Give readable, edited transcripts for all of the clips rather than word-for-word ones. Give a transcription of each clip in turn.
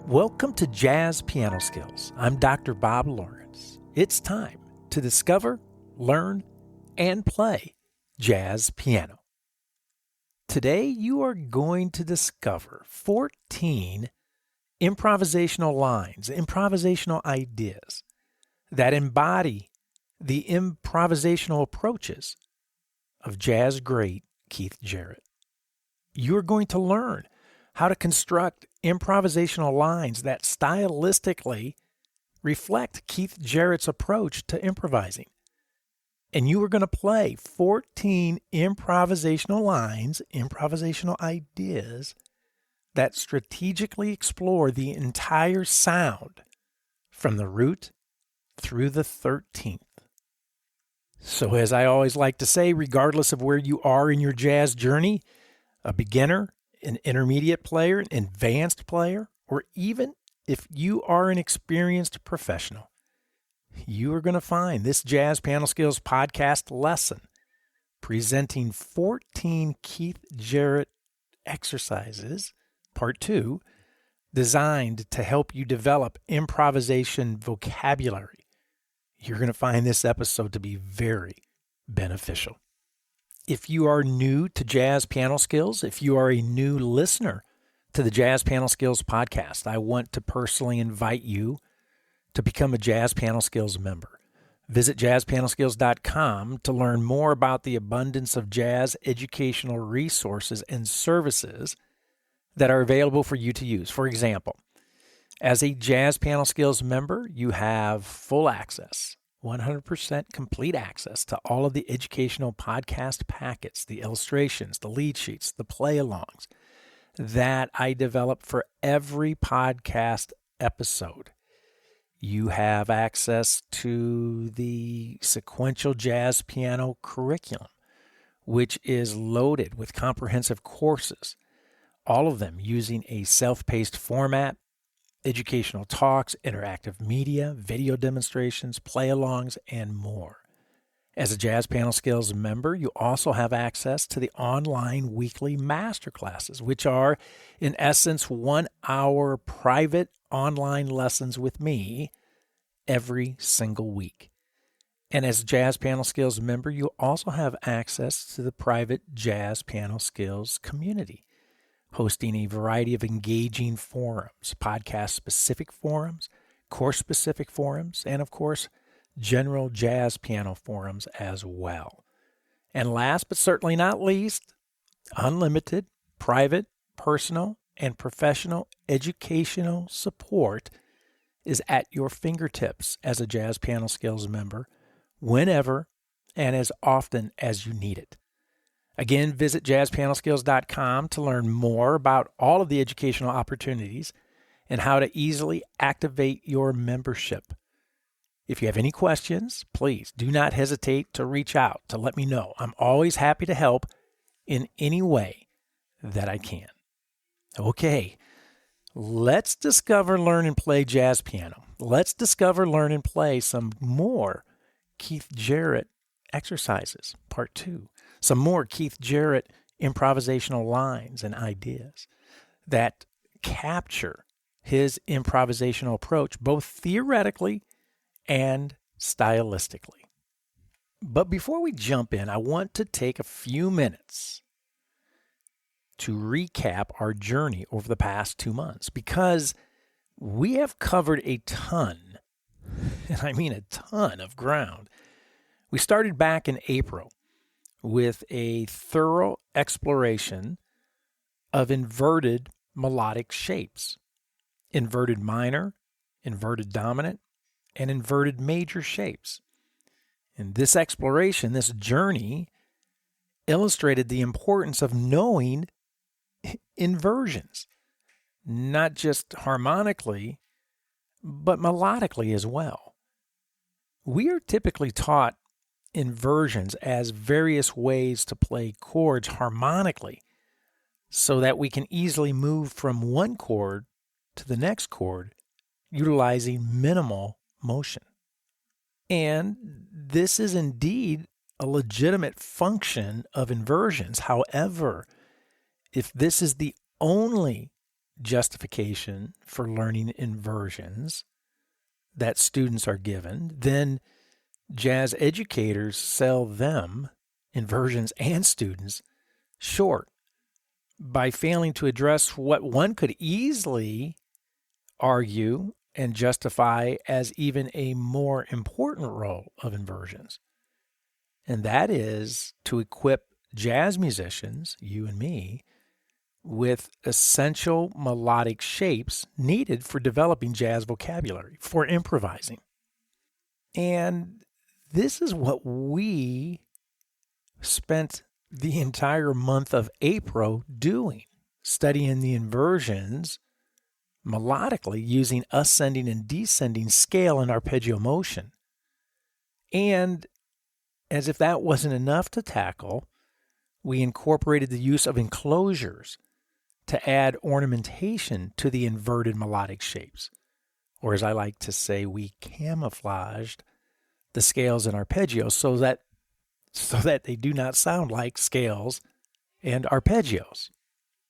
Welcome to Jazz Piano Skills. I'm Dr. Bob Lawrence. It's time to discover, learn, and play jazz piano. Today you are going to discover 14 improvisational lines, improvisational ideas that embody the improvisational approaches of jazz great Keith Jarrett. You're going to learn how to construct improvisational lines that stylistically reflect Keith Jarrett's approach to improvising. And you are going to play 14 improvisational lines, improvisational ideas that strategically explore the entire sound from the root through the 13th. So as I always like to say, regardless of where you are in your jazz journey, a beginner, an intermediate player, an advanced player, or even if you are an experienced professional, you are going to find this Jazz Piano Skills podcast lesson presenting 14 Keith Jarrett exercises, part 2, designed to help you develop improvisation vocabulary. You're going to find this episode to be very beneficial. If you are new to Jazz Piano Skills, if you are a new listener to the Jazz Piano Skills podcast, I want to personally invite you to become a Jazz Piano Skills member. Visit JazzPianoSkills.com to learn more about the abundance of jazz educational resources and services that are available for you to use. For example, as a Jazz Piano Skills member, you have full access, 100% complete access to all of the educational podcast packets, the illustrations, the lead sheets, the play-alongs that I develop for every podcast episode. You have access to the sequential jazz piano curriculum, which is loaded with comprehensive courses, all of them using a self-paced format, educational talks, interactive media, video demonstrations, play-alongs, and more. As a Jazz Piano Skills member, you also have access to the online weekly masterclasses, which are, in essence, 1-hour private online lessons with me every single week. And as a Jazz Piano Skills member, you also have access to the private Jazz Piano Skills community, hosting a variety of engaging forums, podcast-specific forums, course-specific forums, and, of course, general jazz piano forums as well. And last but certainly not least, unlimited, private, personal, and professional educational support is at your fingertips as a Jazz Piano Skills member whenever and as often as you need it. Again, visit JazzPianoSkills.com to learn more about all of the educational opportunities and how to easily activate your membership. If you have any questions, please do not hesitate to reach out to let me know. I'm always happy to help in any way that I can. Okay, let's discover, learn, and play jazz piano. Let's discover, learn, and play some more Keith Jarrett exercises, part 2. Some more Keith Jarrett improvisational lines and ideas that capture his improvisational approach, both theoretically and stylistically. But before we jump in, I want to take a few minutes to recap our journey over the past 2 months, because we have covered a ton, and I mean a ton of ground. We started back in April with a thorough exploration of inverted melodic shapes, inverted minor, inverted dominant, and inverted major shapes. And this exploration, this journey, illustrated the importance of knowing inversions, not just harmonically, but melodically as well. We are typically taught inversions as various ways to play chords harmonically so that we can easily move from one chord to the next chord utilizing minimal motion. And this is indeed a legitimate function of inversions. However, if this is the only justification for learning inversions that students are given. Then jazz educators sell them, inversions and students, short by failing to address what one could easily argue and justify as even a more important role of inversions. And that is to equip jazz musicians, you and me, with essential melodic shapes needed for developing jazz vocabulary, for improvising. And this is what we spent the entire month of April doing, studying the inversions melodically using ascending and descending scale and arpeggio motion. And as if that wasn't enough to tackle, we incorporated the use of enclosures to add ornamentation to the inverted melodic shapes. Or as I like to say, we camouflaged the scales and arpeggios so that they do not sound like scales and arpeggios.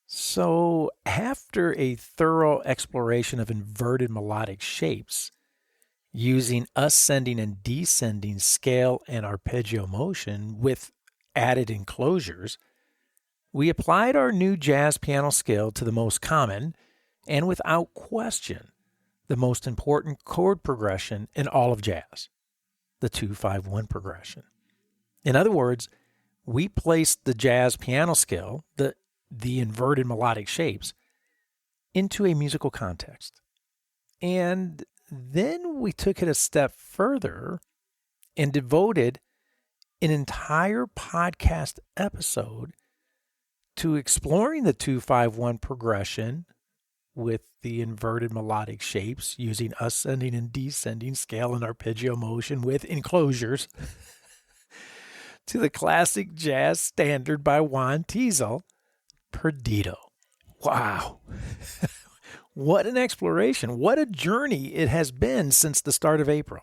So after a thorough exploration of inverted melodic shapes, using ascending and descending scale and arpeggio motion with added enclosures, we applied our new jazz piano skill to the most common and without question the most important chord progression in all of jazz, the 2-5-1 progression. In other words, we placed the jazz piano skill, the inverted melodic shapes, into a musical context. And then we took it a step further and devoted an entire podcast episode to exploring the 2-5-1 progression with the inverted melodic shapes using ascending and descending scale and arpeggio motion with enclosures to the classic jazz standard by Juan Teasel, Perdido. Wow. What an exploration. What a journey it has been since the start of April.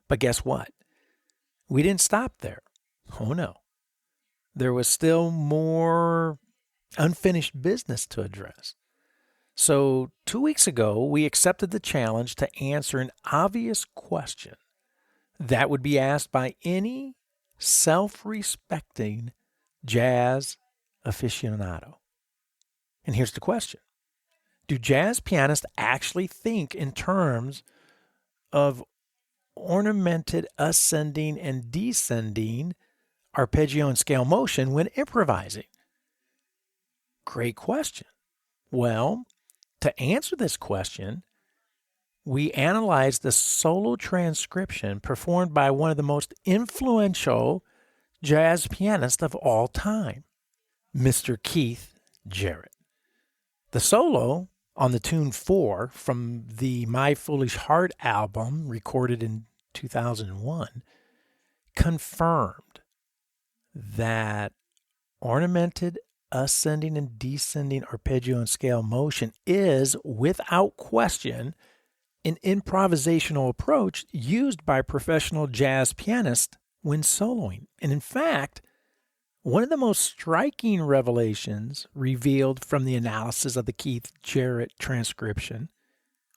But guess what? We didn't stop there. Oh no. There was still more unfinished business to address. So 2 weeks ago, we accepted the challenge to answer an obvious question that would be asked by any self-respecting jazz aficionado. And here's the question. Do jazz pianists actually think in terms of ornamented ascending and descending arpeggio and scale motion when improvising? Great question. Well, to answer this question, we analyzed the solo transcription performed by one of the most influential jazz pianists of all time, Mr. Keith Jarrett. The solo on the tune 4 from the My Foolish Heart album recorded in 2001 confirmed that ornamented ascending and descending arpeggio and scale motion is, without question, an improvisational approach used by professional jazz pianists when soloing. And in fact, one of the most striking revelations revealed from the analysis of the Keith Jarrett transcription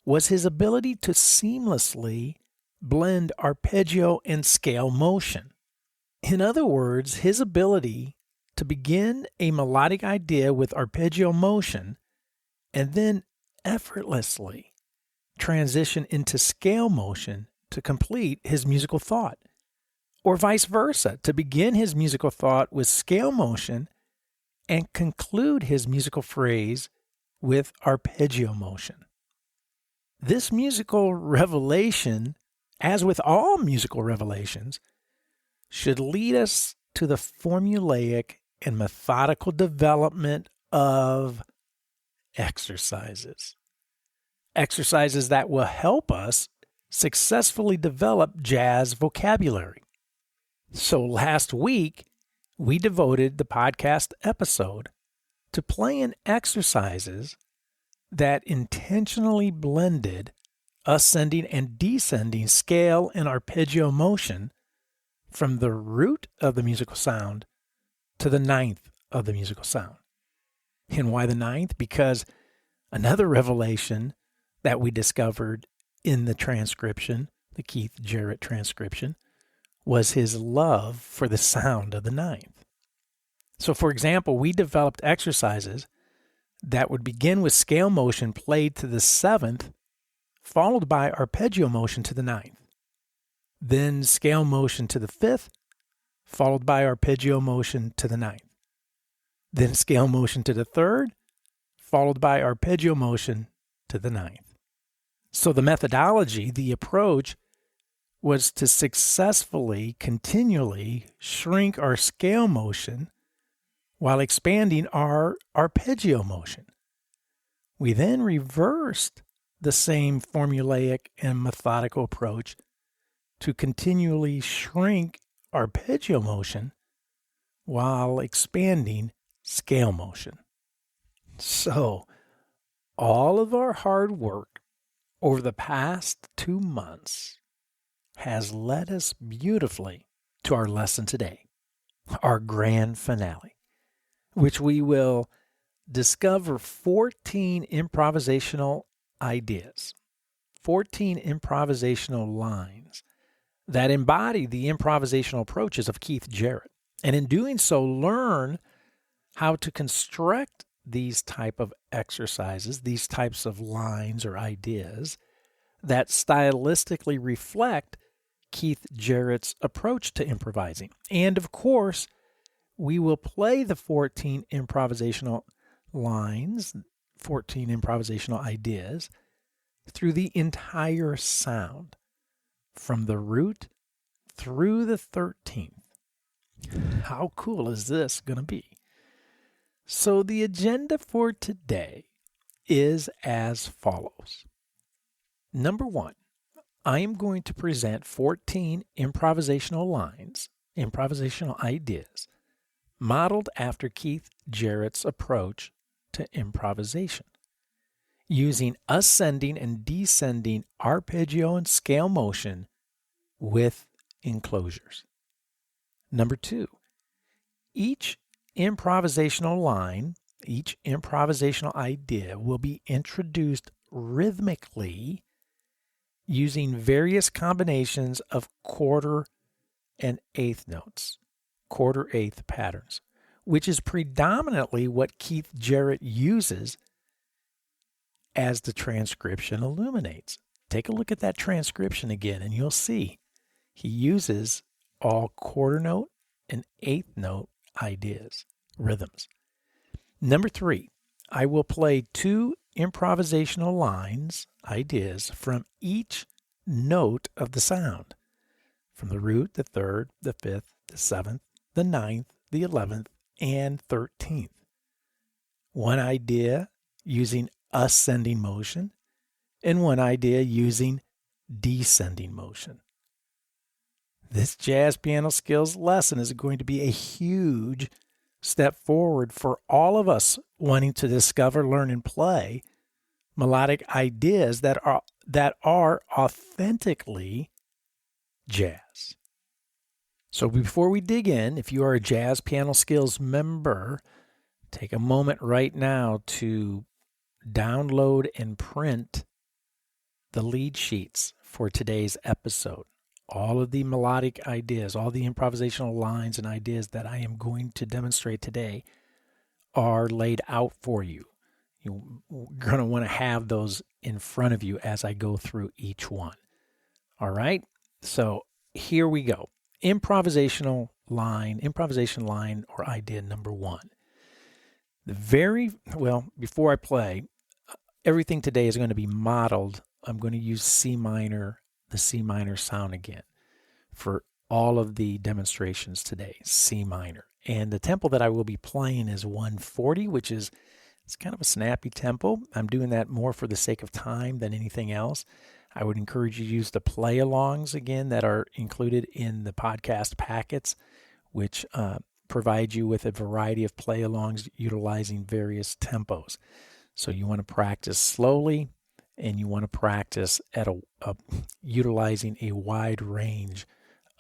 was his ability to seamlessly blend arpeggio and scale motion. In other words, his ability to begin a melodic idea with arpeggio motion and then effortlessly transition into scale motion to complete his musical thought, or vice versa, to begin his musical thought with scale motion and conclude his musical phrase with arpeggio motion. This musical revelation, as with all musical revelations, should lead us to the formulaic and methodical development of exercises. Exercises that will help us successfully develop jazz vocabulary. So last week, we devoted the podcast episode to playing exercises that intentionally blended ascending and descending scale and arpeggio motion from the root of the musical sound to the ninth of the musical sound. And why the ninth? Because Another revelation that we discovered in the transcription, the Keith Jarrett transcription, was his love for the sound of the ninth. So, for example, we developed exercises that would begin with scale motion played to the seventh, followed by arpeggio motion to the ninth. Then scale motion to the fifth, followed by arpeggio motion to the ninth. Then scale motion to the third, followed by arpeggio motion to the ninth. So the methodology, the approach, was to successfully, continually shrink our scale motion while expanding our arpeggio motion. We then reversed the same formulaic and methodical approach to continually shrink arpeggio motion while expanding scale motion. So, all of our hard work over the past 2 months has led us beautifully to our lesson today, our grand finale, which we will discover 14 improvisational ideas, 14 improvisational lines that embody the improvisational approaches of Keith Jarrett. And in doing so, learn how to construct these type of exercises, these types of lines or ideas that stylistically reflect Keith Jarrett's approach to improvising. And of course, we will play the 14 improvisational lines, 14 improvisational ideas through the entire sound, from the root through the 13th. How cool is this going to be? So the agenda for today is as follows. Number 1, I am going to present 14 improvisational lines, improvisational ideas, modeled after Keith Jarrett's approach to improvisation, using ascending and descending arpeggio and scale motion with enclosures. Number 2, each improvisational line, each improvisational idea will be introduced rhythmically using various combinations of quarter and eighth notes, quarter-eighth patterns, which is predominantly what Keith Jarrett uses as the transcription illuminates. Take a look at that transcription again, and you'll see he uses all quarter note and eighth note ideas, rhythms. Number 3, I will play 2 improvisational lines, ideas, from each note of the sound, from the root, the third, the fifth, the seventh, the ninth, the 11th, and 13th. One idea using ascending motion, and one idea using descending motion. This Jazz Piano Skills lesson is going to be a huge step forward for all of us wanting to discover, learn, and play melodic ideas that are authentically jazz. So before we dig in, if you are a Jazz Piano Skills member, take a moment right now to download and print the lead sheets for today's episode. All of the melodic ideas, all the improvisational lines and ideas that I am going to demonstrate today are laid out for you. You're going to want to have those in front of you as I go through each one. All right? So here we go. Improvisation line or idea number 1. Before I play, everything today is going to be modeled. I'm going to use C minor, the C minor sound again for all of the demonstrations today, C minor. And the tempo that I will be playing is 140, which is it's kind of a snappy tempo. I'm doing that more for the sake of time than anything else. I would encourage you to use the play-alongs again that are included in the podcast packets, which provide you with a variety of play-alongs utilizing various tempos. So you want to practice slowly, and you want to practice at utilizing a wide range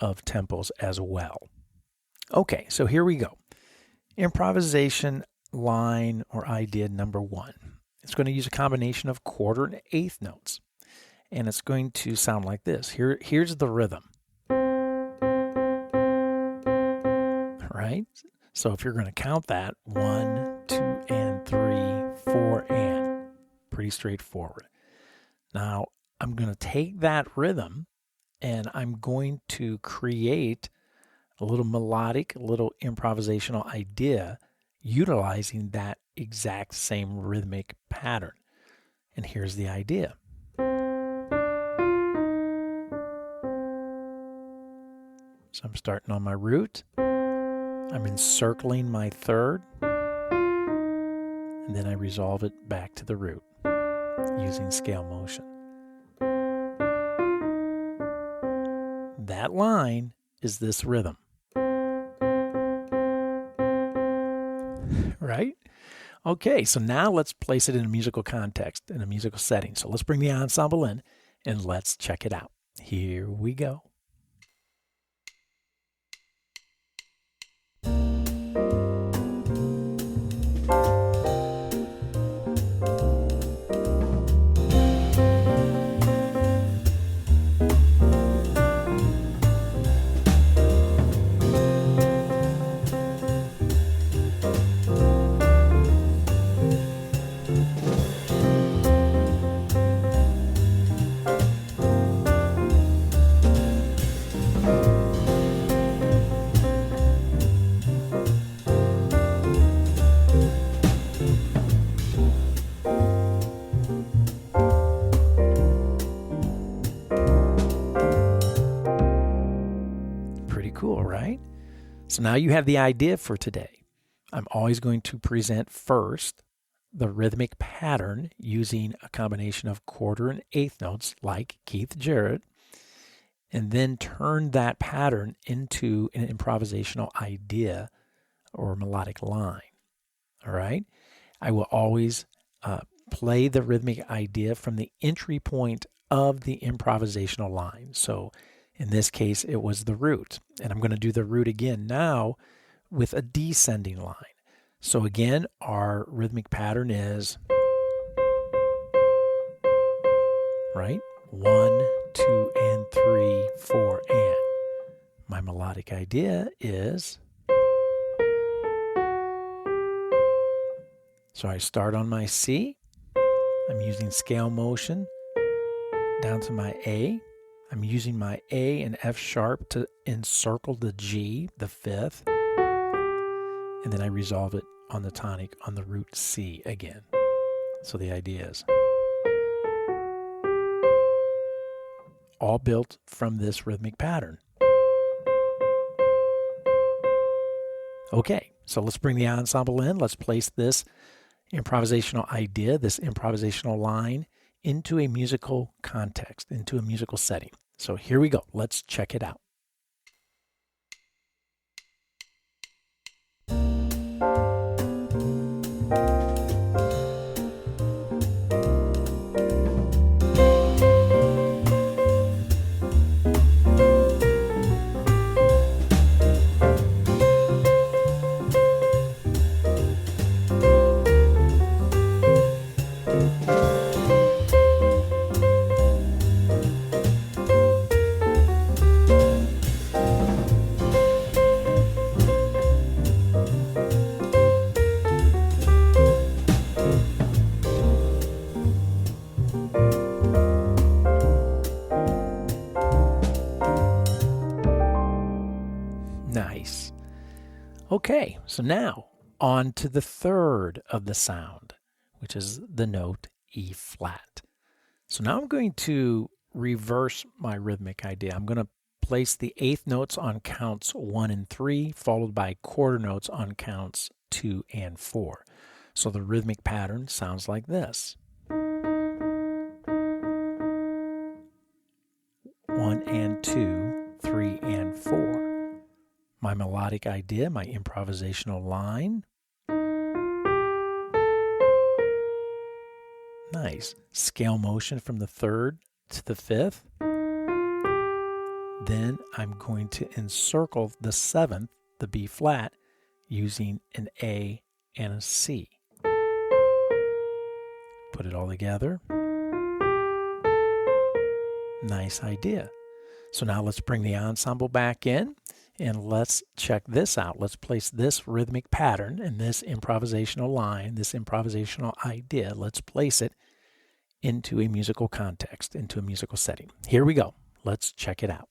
of tempos as well. Okay, so here we go. Improvisation line or idea number 1. It's going to use a combination of quarter and eighth notes. And it's going to sound like this. Here's the rhythm. Right? So if you're going to count that, 1, 2, and 3, 4, and. Pretty straightforward. Now, I'm going to take that rhythm and I'm going to create a little melodic, a little improvisational idea utilizing that exact same rhythmic pattern. And here's the idea. So I'm starting on my root. I'm encircling my third. And then I resolve it back to the root using scale motion. That line is this rhythm. Right? Okay, so now let's place it in a musical context, in a musical setting. So let's bring the ensemble in and let's check it out. Here we go. Pretty cool, right? So now you have the idea for today. I'm always going to present first the rhythmic pattern using a combination of quarter and eighth notes like Keith Jarrett, and then turn that pattern into an improvisational idea or melodic line. All right? I will always play the rhythmic idea from the entry point of the improvisational line. So in this case, it was the root. And I'm going to do the root again now with a descending line. So again, our rhythmic pattern is, right? 1, 2, and 3, 4, and. My melodic idea is, so I start on my C. I'm using scale motion down to my A. I'm using my A and F sharp to encircle the G, the fifth. And then I resolve it on the tonic on the root C again. So the idea is all built from this rhythmic pattern. Okay, so let's bring the ensemble in. Let's place this improvisational idea, this improvisational line, into a musical context, into a musical setting. So here we go. Let's check it out. Nice. Okay, so now on to the third of the sound, which is the note E flat. So now I'm going to reverse my rhythmic idea. I'm going to place the eighth notes on counts 1 and 3, followed by quarter notes on counts 2 and 4. So the rhythmic pattern sounds like this. 1 and 2, 3 and 4. My melodic idea, my improvisational line. Nice. Scale motion from the third to the fifth. Then I'm going to encircle the seventh, the B flat, using an A and a C. Put it all together. Nice idea. So now let's bring the ensemble back in and let's check this out. Let's place this rhythmic pattern and this improvisational line, this improvisational idea, let's place it into a musical context, into a musical setting. Here we go. Let's check it out.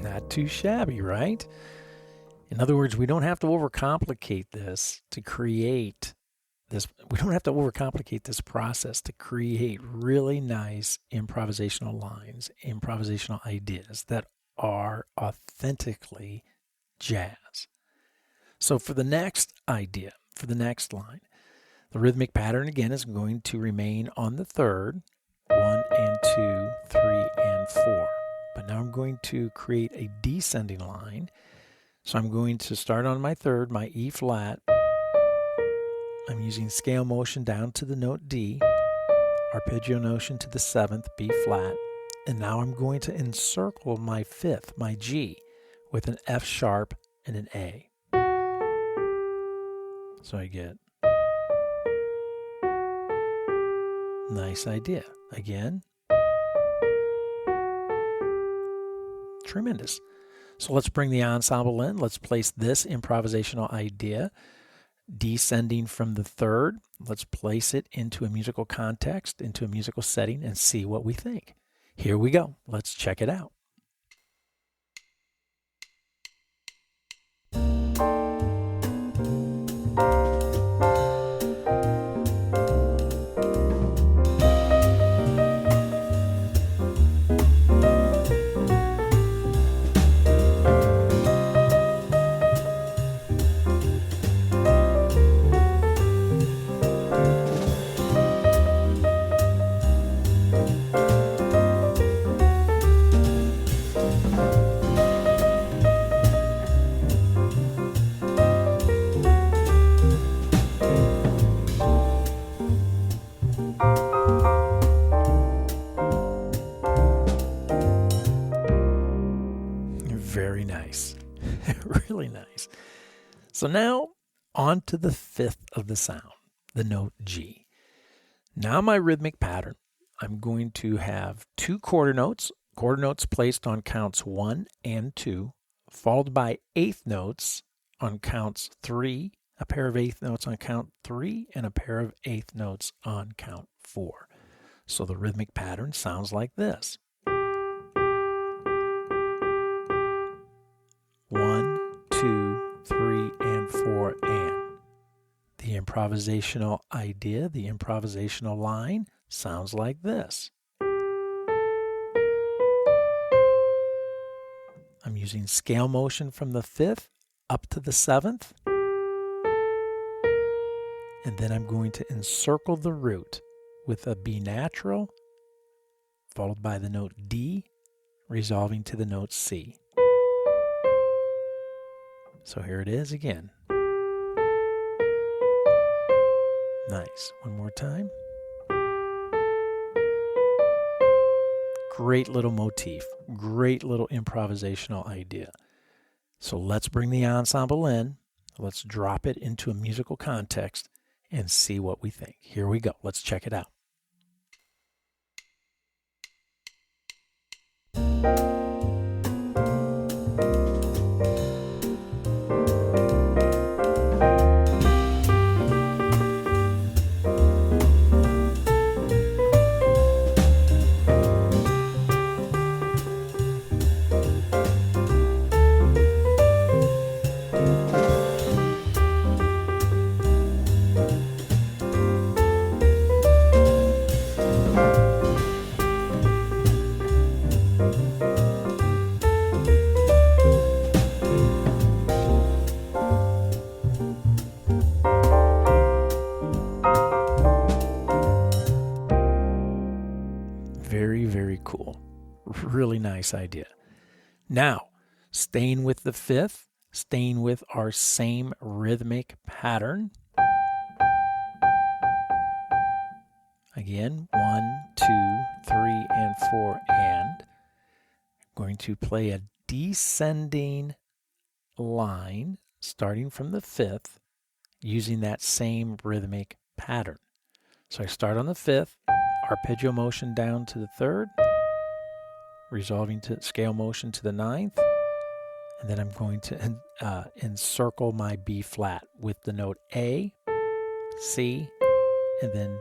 Not too shabby, right? In other words, we don't have to overcomplicate this to create this. We don't have to overcomplicate this process to create really nice improvisational lines, improvisational ideas that are authentically jazz. So for the next idea, for the next line, the rhythmic pattern again is going to remain on the third, 1 and 2, 3 and 4. But now I'm going to create a descending line. So I'm going to start on my third, my E flat. I'm using scale motion down to the note D, arpeggio motion to the 7th, B flat. And now I'm going to encircle my 5th, my G, with an F sharp and an A. So I get nice idea. Again. Tremendous. So let's bring the ensemble in. Let's place this improvisational idea descending from the third. Let's place it into a musical context, into a musical setting, and see what we think. Here we go. Let's check it out. Very nice. Really nice. So now on to the 5th of the sound, the note G. Now my rhythmic pattern, I'm going to have 2 quarter notes placed on counts 1 and 2, followed by 8th notes on counts 3, a pair of 8th notes on count 3, and a pair of 8th notes on count 4. So the rhythmic pattern sounds like this. 1, 2, 3, and 4, and. The improvisational idea, the improvisational line sounds like this. I'm using scale motion from the 5th up to the 7th. And then I'm going to encircle the root with a B natural, followed by the note D, resolving to the note C. So here it is again. Nice. One more time. Great little motif. Great little improvisational idea. So let's bring the ensemble in. Let's drop it into a musical context and see what we think. Here we go. Let's check it out. cool. Really nice idea. Now, staying with the fifth, staying with our same rhythmic pattern. Again, 1, 2, 3, and 4, and. I'm going to play a descending line starting from the fifth using that same rhythmic pattern. So I start on the fifth, arpeggio motion down to the third, resolving to scale motion to the ninth, and then I'm going to encircle my B flat with the note A, C, and then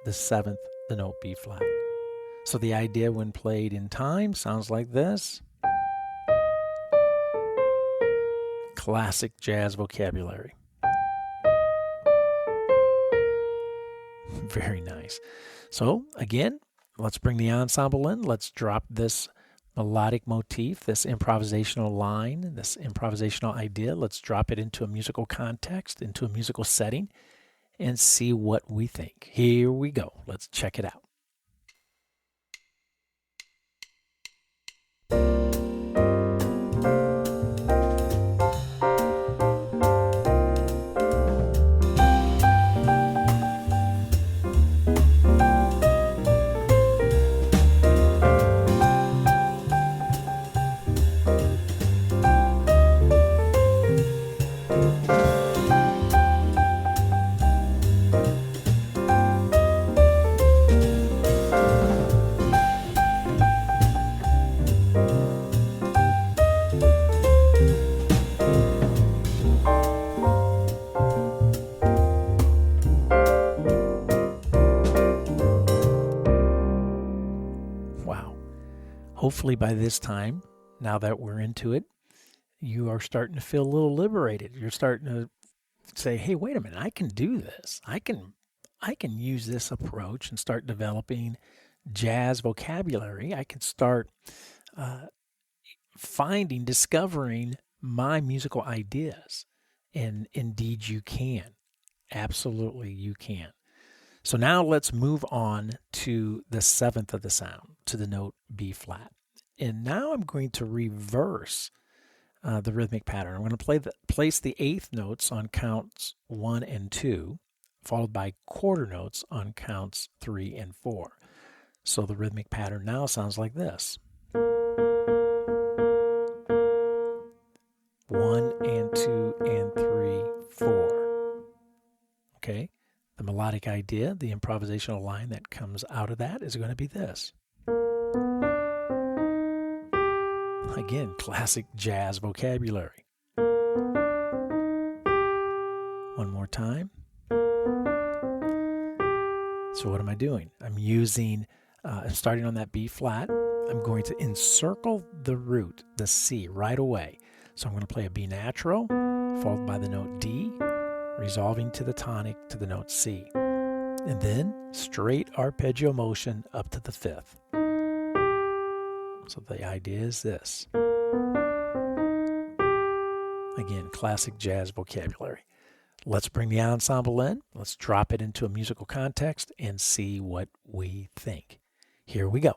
the seventh, the note B flat. So the idea when played in time sounds like this. Classic jazz vocabulary. Very nice. So again, let's bring the ensemble in. Let's drop this melodic motif, this improvisational line, this improvisational idea. Let's drop it into a musical context, into a musical setting, and see what we think. Here we go. Let's check it out. Hopefully by this time, now that we're into it, you are starting to feel a little liberated. You're starting to say, hey, wait a minute, I can do this. I can use this approach and start developing jazz vocabulary. I can start discovering my musical ideas. And indeed you can. Absolutely you can. So now let's move on to the seventh of the sound, to the note B flat. And now I'm going to reverse the rhythmic pattern. I'm going to place the eighth notes on counts 1 and 2, followed by quarter notes on counts 3 and 4. So the rhythmic pattern now sounds like this. 1 and 2 and 3, 4. Okay? The melodic idea, the improvisational line that comes out of that is going to be this. Again, classic jazz vocabulary. One more time. So what am I doing? I'm using, starting on that B flat, I'm going to encircle the root, the C, right away. So I'm going to play a B natural, followed by the note D, resolving to the tonic to the note C. And then straight arpeggio motion up to the fifth. So the idea is this. Again, classic jazz vocabulary. Let's bring the ensemble in. Let's drop it into a musical context and see what we think. Here we go.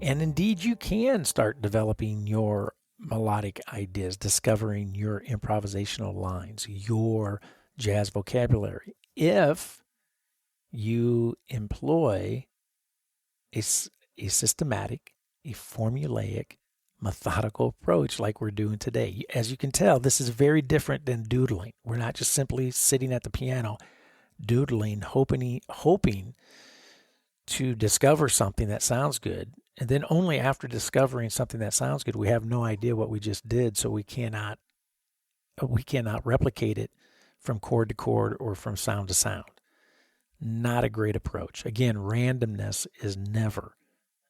And indeed, you can start developing your melodic ideas, discovering your improvisational lines, your jazz vocabulary, if you employ a systematic, a formulaic, methodical approach like we're doing today. As you can tell, this is very different than doodling. We're not just simply sitting at the piano, doodling, hoping to discover something that sounds good. And then only after discovering something that sounds good, we have no idea what we just did, so we cannot replicate it from chord to chord or from sound to sound. Not a great approach. Again, randomness is never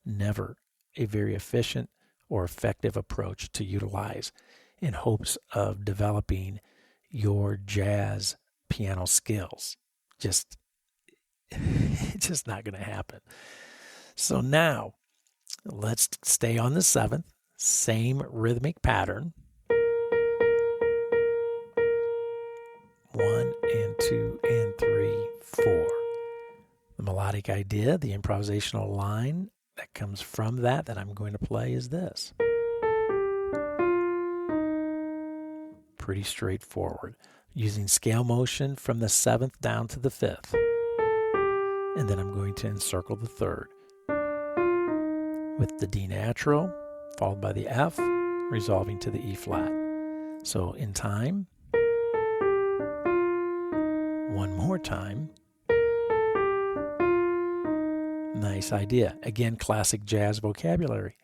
a very efficient or effective approach to utilize in hopes of developing your jazz piano skills. It's just not going to happen. So now, let's stay on the 7th, same rhythmic pattern. 1 and 2 and 3, 4. The melodic idea, the improvisational line that comes from that I'm going to play is this. Pretty straightforward. Using scale motion from the 7th down to the 5th. And then I'm going to encircle the 3rd. With the D natural, followed by the F, resolving to the E flat. So in time, one more time. Nice idea. Again, classic jazz vocabulary.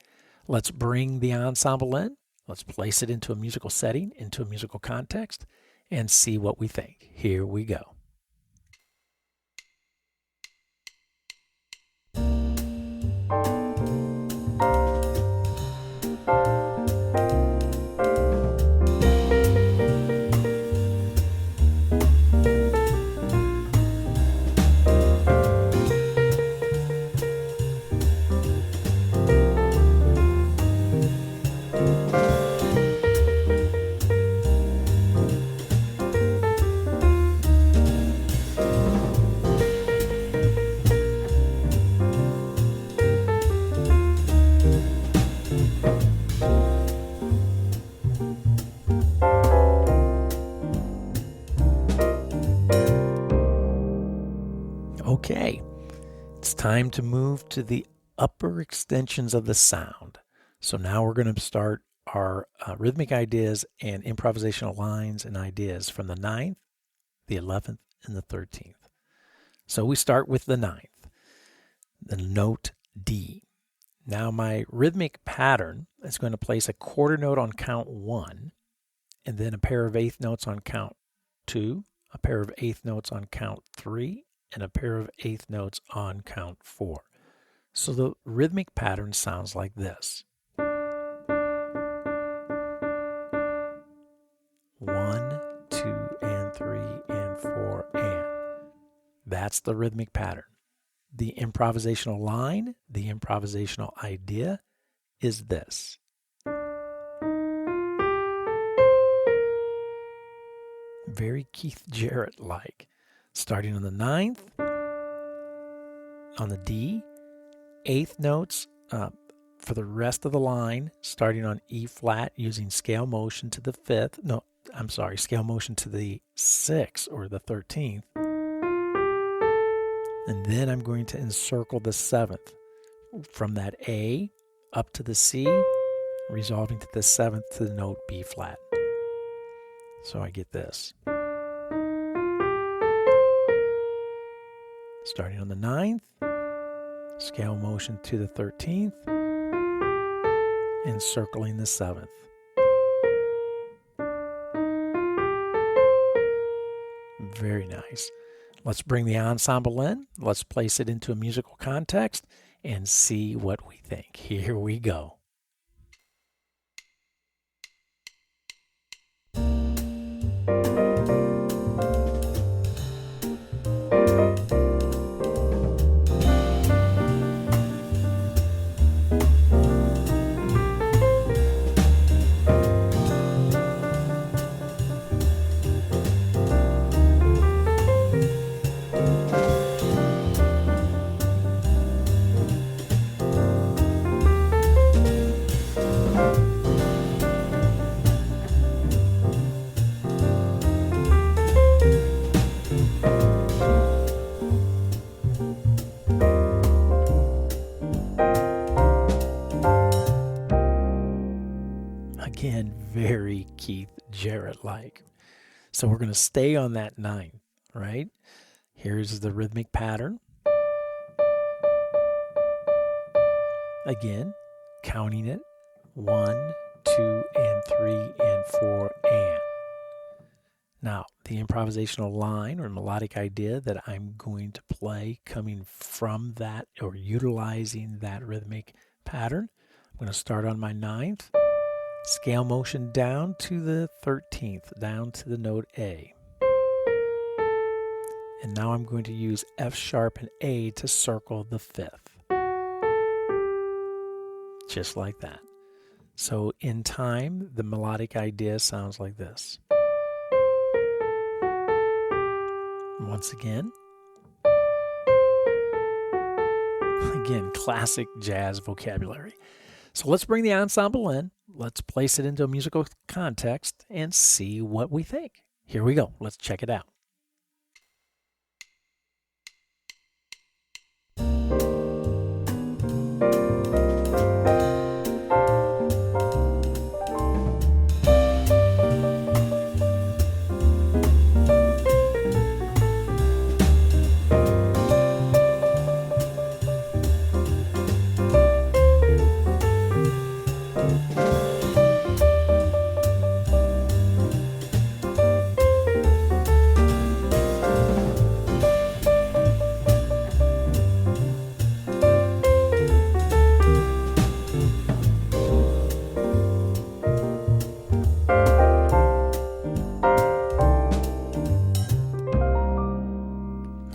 Let's bring the ensemble in. Let's place it into a musical setting, into a musical context, and see what we think. Here we go. Okay, it's time to move to the upper extensions of the sound. So now we're going to start our rhythmic ideas and improvisational lines and ideas from the 9th, the 11th, and the 13th. So we start with the 9th, the note D. Now my rhythmic pattern is going to place a quarter note on count 1, and then a pair of eighth notes on count 2, a pair of eighth notes on count 3, and a pair of eighth notes on count 4. So the rhythmic pattern sounds like this. 1, 2, and 3, and 4, and. That's the rhythmic pattern. The improvisational line, the improvisational idea is this. Very Keith Jarrett-like. Starting on the 9th, on the D, eighth notes for the rest of the line, starting on E flat, using scale motion to the 5th. No, I'm sorry, scale motion to the 6th or the 13th. And then I'm going to encircle the 7th from that A up to the C, resolving to the 7th to the note B flat. So I get this. Starting on the 9th, scale motion to the 13th, encircling the 7th. Very nice. Let's bring the ensemble in. Let's place it into a musical context and see what we think. Here we go. Again, very Keith Jarrett-like. So we're going to stay on that 9th, right? Here's the rhythmic pattern. Again, counting it, 1, 2, and 3, and 4, and. Now, the improvisational line or melodic idea that I'm going to play coming from that or utilizing that rhythmic pattern, I'm going to start on my 9th, scale motion down to the 13th, down to the note A. And now I'm going to use F sharp and A to circle the 5th. Just like that. So in time, the melodic idea sounds like this. Once again, classic jazz vocabulary. So let's bring the ensemble in, let's place it into a musical context and see what we think. Here we go. Let's check it out.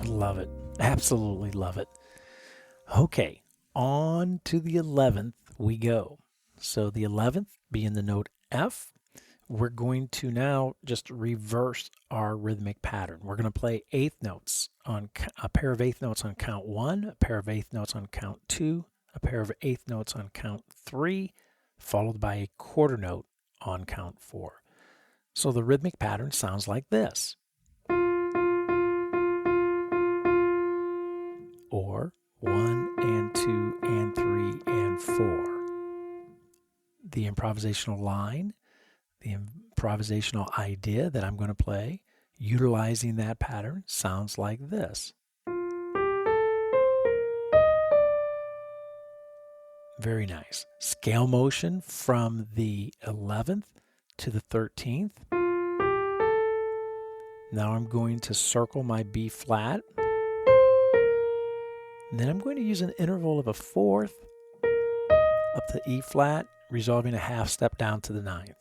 Love it. Absolutely love it. Okay, on to the 11th we go. So the 11th being the note F, we're going to now just reverse our rhythmic pattern. We're going to play eighth notes on a pair of eighth notes on count 1, a pair of eighth notes on count 2, a pair of eighth notes on count 3, followed by a quarter note on count 4. So the rhythmic pattern sounds like this. Or 1 and 2 and 3 and 4. The improvisational line, the improvisational idea that I'm going to play, utilizing that pattern, sounds like this. Very nice. Scale motion from the 11th to the 13th. Now I'm going to circle my B flat. And then I'm going to use an interval of a fourth up to E flat, resolving a half step down to the 9th.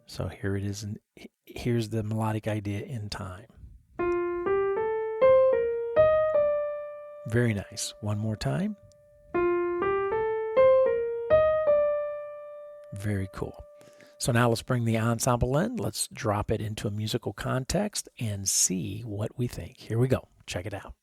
So here it is, and here's the melodic idea in time. Very nice. One more time. Very cool. So now let's bring the ensemble in. Let's drop it into a musical context and see what we think. Here we go. Check it out.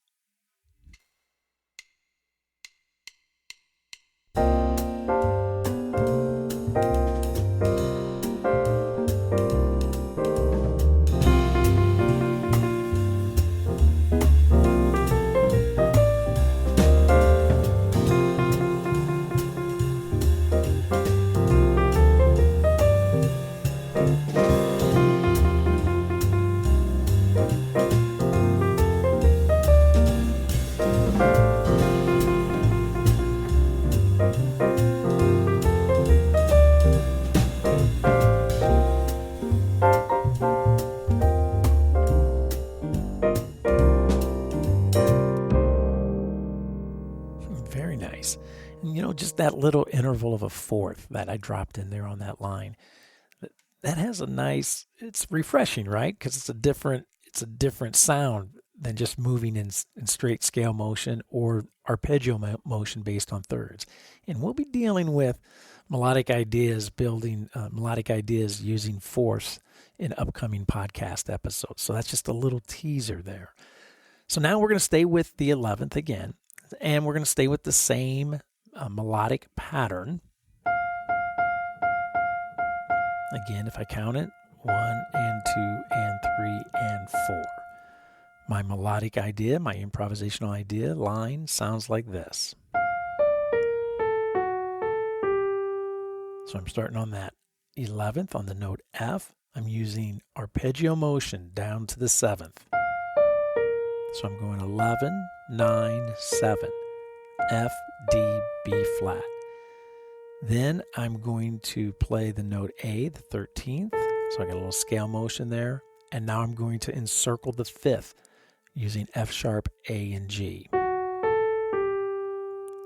Very nice. And, just that little interval of a fourth that I dropped in there on that line, that has a nice, it's refreshing, right? Because it's a different sound than just moving in straight scale motion or arpeggio motion based on thirds. And we'll be dealing with melodic ideas, building melodic ideas using fourths in upcoming podcast episodes. So that's just a little teaser there. So now we're going to stay with the 11th again. And we're going to stay with the same melodic pattern. Again, if I count it, 1 and 2 and 3 and 4. My melodic idea, my improvisational idea line sounds like this. So I'm starting on that 11th on the note F. I'm using arpeggio motion down to the 7th. So I'm going 11, 9, 7, F, D, B flat. Then I'm going to play the note A, the 13th. So I got a little scale motion there. And now I'm going to encircle the 5th using F sharp, A, and G.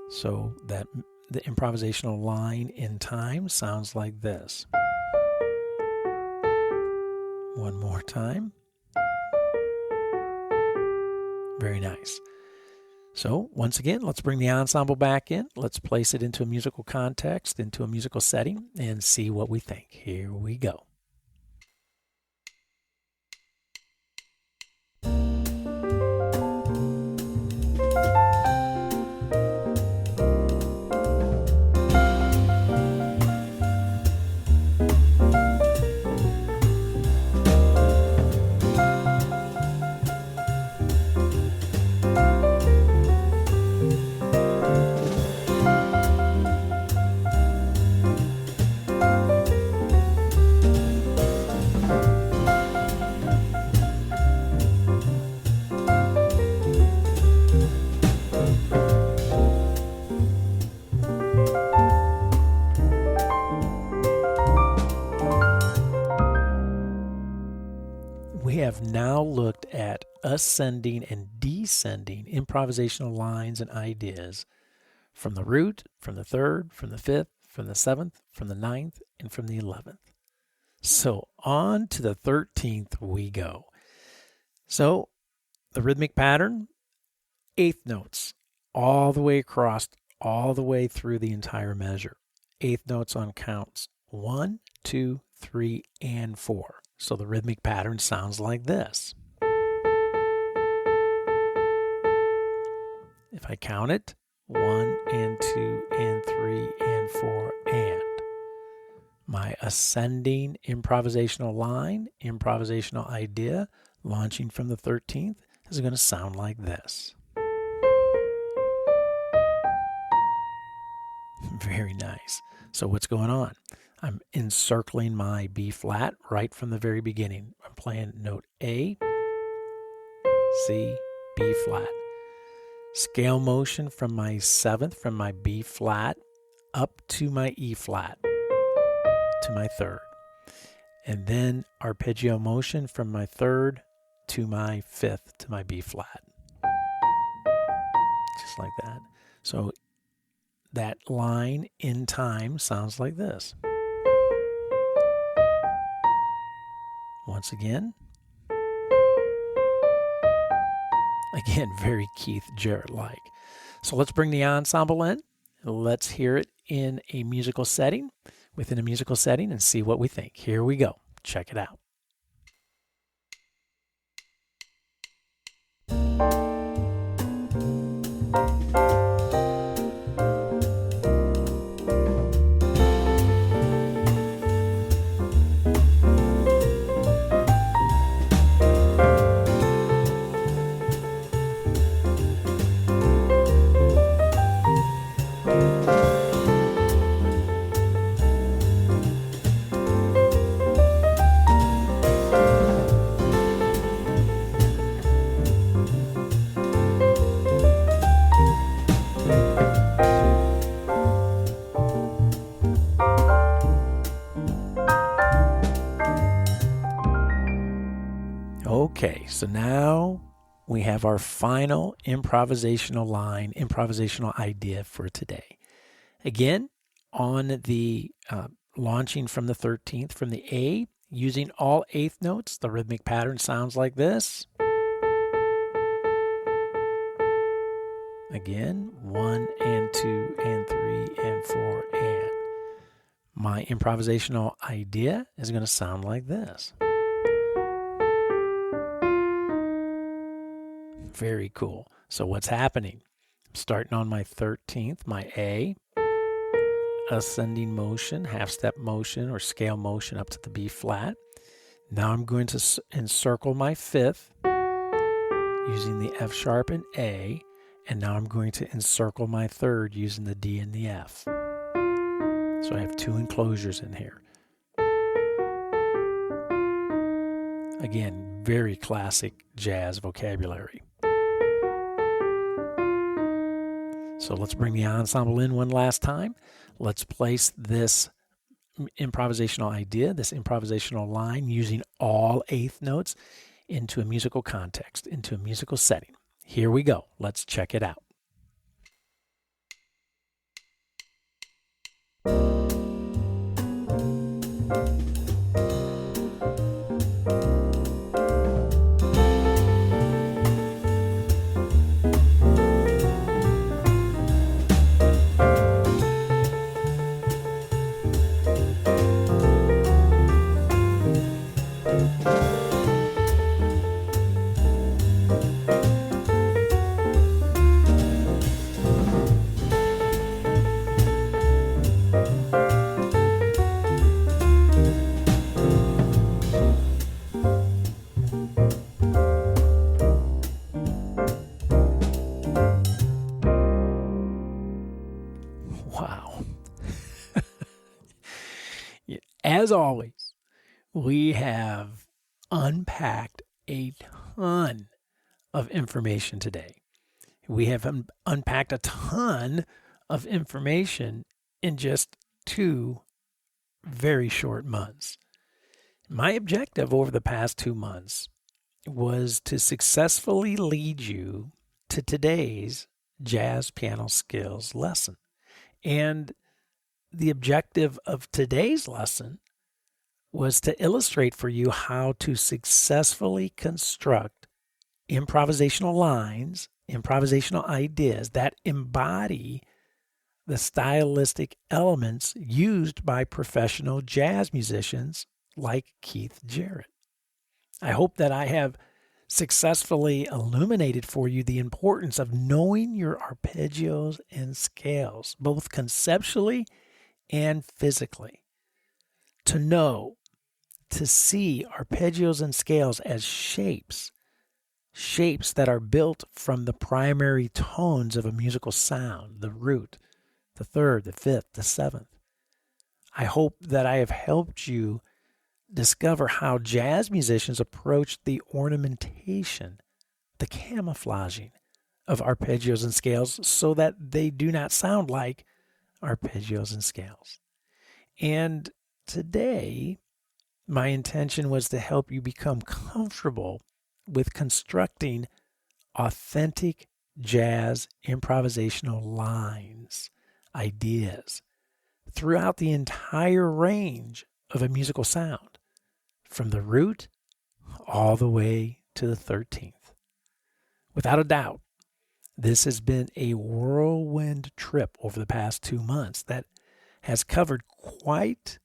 So that the improvisational line in time sounds like this. One more time. Very nice. So once again, let's bring the ensemble back in. Let's place it into a musical context, into a musical setting, and see what we think. Here we go. We have now looked at ascending and descending improvisational lines and ideas from the root, from the 3rd, from the 5th, from the 7th, from the 9th, and from the 11th. So on to the 13th we go. So the rhythmic pattern, 8th notes, all the way across, all the way through the entire measure. 8th notes on counts 1, 2, 3, and 4. So the rhythmic pattern sounds like this. If I count it, 1 and 2 and 3 and 4 and. My ascending improvisational line, improvisational idea, launching from the 13th, is going to sound like this. Very nice. So what's going on? I'm encircling my B flat right from the very beginning. I'm playing note A, C, B flat. Scale motion from my 7th, from my B flat, up to my E flat, to my 3rd. And then arpeggio motion from my 3rd to my 5th, to my B flat. Just like that. So that line in time sounds like this. Once again. Again, very Keith Jarrett-like. So let's bring the ensemble in. Let's hear it in a musical setting, within a musical setting, and see what we think. Here we go. Check it out. Okay, so now we have our final improvisational line, improvisational idea for today. Again, on the launching from the 13th, from the A, using all 8th notes, the rhythmic pattern sounds like this. Again, 1 and 2 and 3 and 4 and. My improvisational idea is going to sound like this. Very cool. So what's happening? I'm starting on my 13th, my A, ascending motion, half step motion or scale motion up to the B flat. Now I'm going to encircle my 5th using the F sharp and A, and now I'm going to encircle my 3rd using the D and the F. So I have 2 enclosures in here. Again, very classic jazz vocabulary. So let's bring the ensemble in one last time. Let's place this improvisational idea, this improvisational line using all eighth notes into a musical context, into a musical setting. Here we go. Let's check it out. Wow. As always, we have unpacked a ton of information today. We have unpacked a ton of information in just 2 very short months. My objective over the past 2 months was to successfully lead you to today's jazz piano skills lesson. And the objective of today's lesson was to illustrate for you how to successfully construct improvisational lines, improvisational ideas that embody the stylistic elements used by professional jazz musicians like Keith Jarrett. I hope that I have successfully illuminated for you the importance of knowing your arpeggios and scales, both conceptually and physically. To know, to see arpeggios and scales as shapes that are built from the primary tones of a musical sound, the root, the third, the fifth, the seventh. I hope that I have helped you discover how jazz musicians approach the ornamentation, the camouflaging of arpeggios and scales so that they do not sound like arpeggios and scales. And today, my intention was to help you become comfortable with constructing authentic jazz improvisational lines, ideas, throughout the entire range of a musical sound, from the root all the way to the 13th. Without a doubt, this has been a whirlwind trip over the past 2 months that has covered quite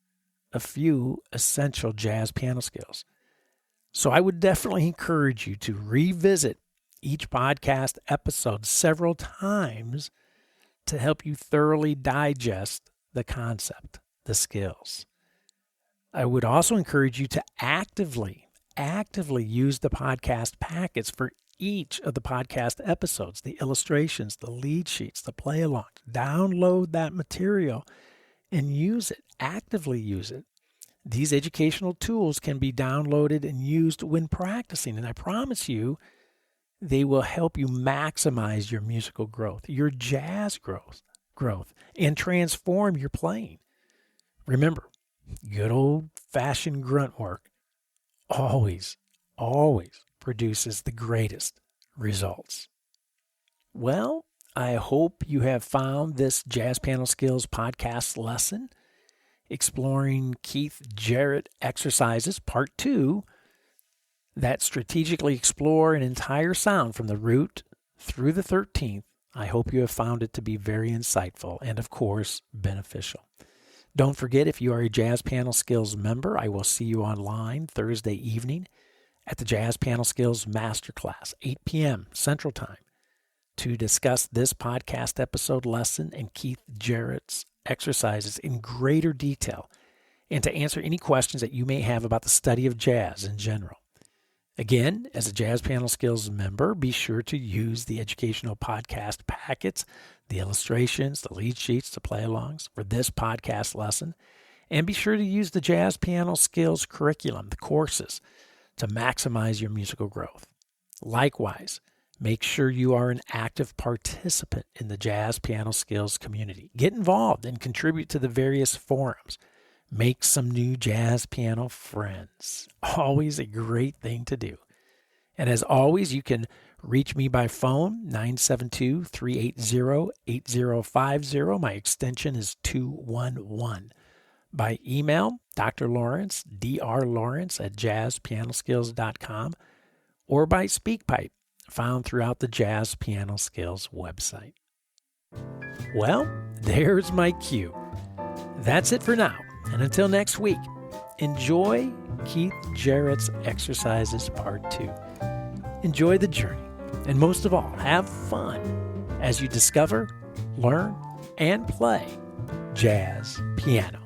a few essential jazz piano skills. So I would definitely encourage you to revisit each podcast episode several times to help you thoroughly digest the concept, the skills. I would also encourage you to actively use the podcast packets for each of the podcast episodes, the illustrations, the lead sheets, the play-alongs. Download that material and use it, actively use it. These educational tools can be downloaded and used when practicing, and I promise you, they will help you maximize your musical growth, your jazz growth, and transform your playing. Remember, good old-fashioned grunt work always produces the greatest results. Well, I hope you have found this Jazz Piano Skills podcast lesson exploring Keith Jarrett exercises, part 2, that strategically explore an entire sound from the root through the 13th. I hope you have found it to be very insightful and, of course, beneficial. Don't forget, if you are a Jazz Piano Skills member, I will see you online Thursday evening at the Jazz Piano Skills Masterclass, 8 p.m. Central Time, to discuss this podcast episode lesson and Keith Jarrett's exercises in greater detail and to answer any questions that you may have about the study of jazz in general. Again, as a Jazz Piano Skills member, be sure to use the educational podcast packets, the illustrations, the lead sheets, the play-alongs for this podcast lesson, and be sure to use the Jazz Piano Skills curriculum, the courses, to maximize your musical growth. Likewise, Make sure you are an active participant in the Jazz Piano Skills community. Get involved and contribute to the various forums. Make some new jazz piano friends. Always a great thing to do. And as always, you can reach me by phone, 972-380-8050. My extension is 211. By email, Dr. Lawrence, drlawrence at jazzpianoskills.com, or by SpeakPipe, found throughout the Jazz Piano Skills website. Well, there's my cue. That's it for now. And until next week, enjoy Keith Jarrett's Exercises Part 2. Enjoy the journey, and most of all, have fun as you discover, learn, and play jazz piano.